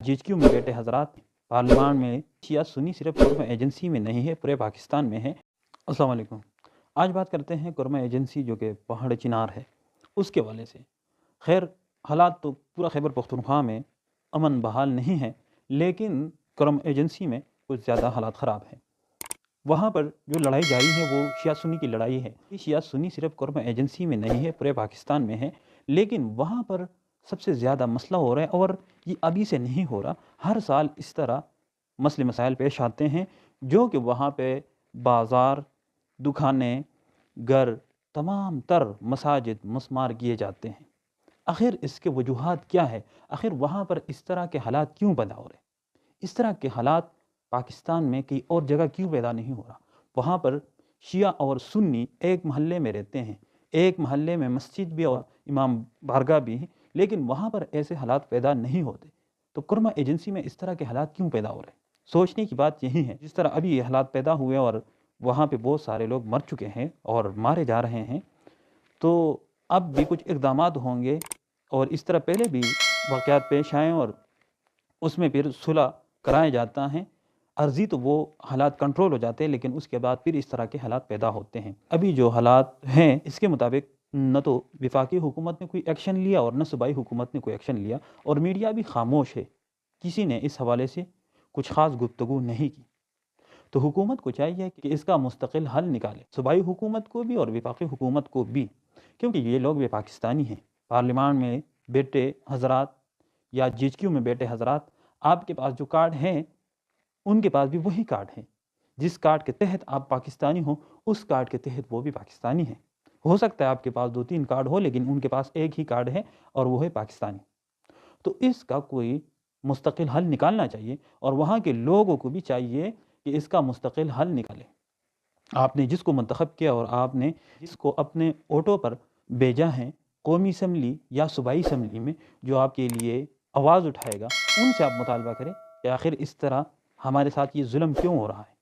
GHQ में बैठे हजरात, पार्लियामान में शिया सुन्नी सिर्फ कुरमा एजेंसी में नहीं है, पूरे पाकिस्तान में है। अस्सलाम वालेकुम। आज बात करते हैं कुरमा एजेंसी जो कि पहाड़ चिनार है उसके हवाले से। खैर, हालात तो पूरा खैबर पख्तूनख्वा में अमन बहाल नहीं है, लेकिन कुरमा एजेंसी में कुछ ज़्यादा हालात ख़राब हैं। वहाँ पर जो लड़ाई जारी है वो शिया सुन्नी की लड़ाई है। ये शिया सुन्नी सिर्फ कुरमा एजेंसी में नहीं है, पूरे पाकिस्तान में है, लेकिन वहाँ पर सबसे ज़्यादा मसला हो रहा है और ये अभी से नहीं हो रहा। हर साल इस तरह मसले मसाइल पेश आते हैं जो कि वहाँ पे बाज़ार, दुकानें, घर, तमाम तर मसाजिद मस्मार किए जाते हैं। आखिर इसके वजूहात क्या है? आखिर वहाँ पर इस तरह के हालात क्यों पैदा हो रहे हैं? इस तरह के हालात पाकिस्तान में कहीं और जगह क्यों पैदा नहीं हो रहा? वहाँ पर शिया और सुन्नी एक महल्ले में रहते हैं, एक महल्ले में मस्जिद भी और इमाम बारगाह भी, लेकिन वहाँ पर ऐसे हालात पैदा नहीं होते। तो कुरमा एजेंसी में इस तरह के हालात क्यों पैदा हो रहे हैं? सोचने की बात यही है। जिस तरह अभी ये हालात पैदा हुए और वहाँ पे बहुत सारे लोग मर चुके हैं और मारे जा रहे हैं, तो अब भी कुछ इक़दामात होंगे और इस तरह पहले भी वाक़यात पेश आए और उसमें फिर सुलह कराया जाता है। अर्ज़ी तो वो हालात कंट्रोल हो जाते हैं, लेकिन उसके बाद फिर इस तरह के हालात पैदा होते हैं। अभी जो हालात हैं इसके मुताबिक न तो वफाकी हुकूमत ने कोई एक्शन लिया और न सूबाई हुकूमत ने कोई एक्शन लिया, और मीडिया भी खामोश है। किसी ने इस हवाले से कुछ ख़ास गुफ्तगू नहीं की। तो हुकूमत को चाहिए कि इसका मुस्तकिल हल निकाले, सूबाई हुकूमत को भी और वफाकी हुकूमत को भी, क्योंकि ये लोग भी पाकिस्तानी हैं। पार्लियामान में बैठे हजरात या GHQ में बैठे हजरात, आपके पास जो कार्ड हैं उनके पास भी वही कार्ड हैं। जिस कार्ड के तहत आप पाकिस्तानी हो, उस कार्ड के तहत वो भी पाकिस्तानी हैं। हो सकता है आपके पास 2-3 कार्ड हो, लेकिन उनके पास एक ही कार्ड है और वो है पाकिस्तानी। तो इसका कोई मुस्तकिल हल निकालना चाहिए और वहाँ के लोगों को भी चाहिए कि इसका मुस्तकिल हल निकालें। आपने जिसको मंतखब किया और आपने जिसको अपने वोटों पर भेजा है, कौमी असम्बली या सूबाई असम्बली में, जो आपके लिए आवाज़ उठाएगा, उनसे आप मुतालबा करें कि आखिर इस तरह हमारे साथ ये जुल्म क्यों हो रहा है?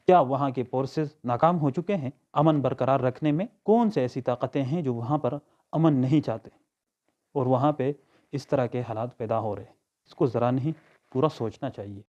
क्या वहाँ के फोर्सेस नाकाम हो चुके हैं अमन बरकरार रखने में? कौन से ऐसी ताकतें हैं जो वहाँ पर अमन नहीं चाहते और वहाँ पे इस तरह के हालात पैदा हो रहे हैं? इसको ज़रा नहीं पूरा सोचना चाहिए।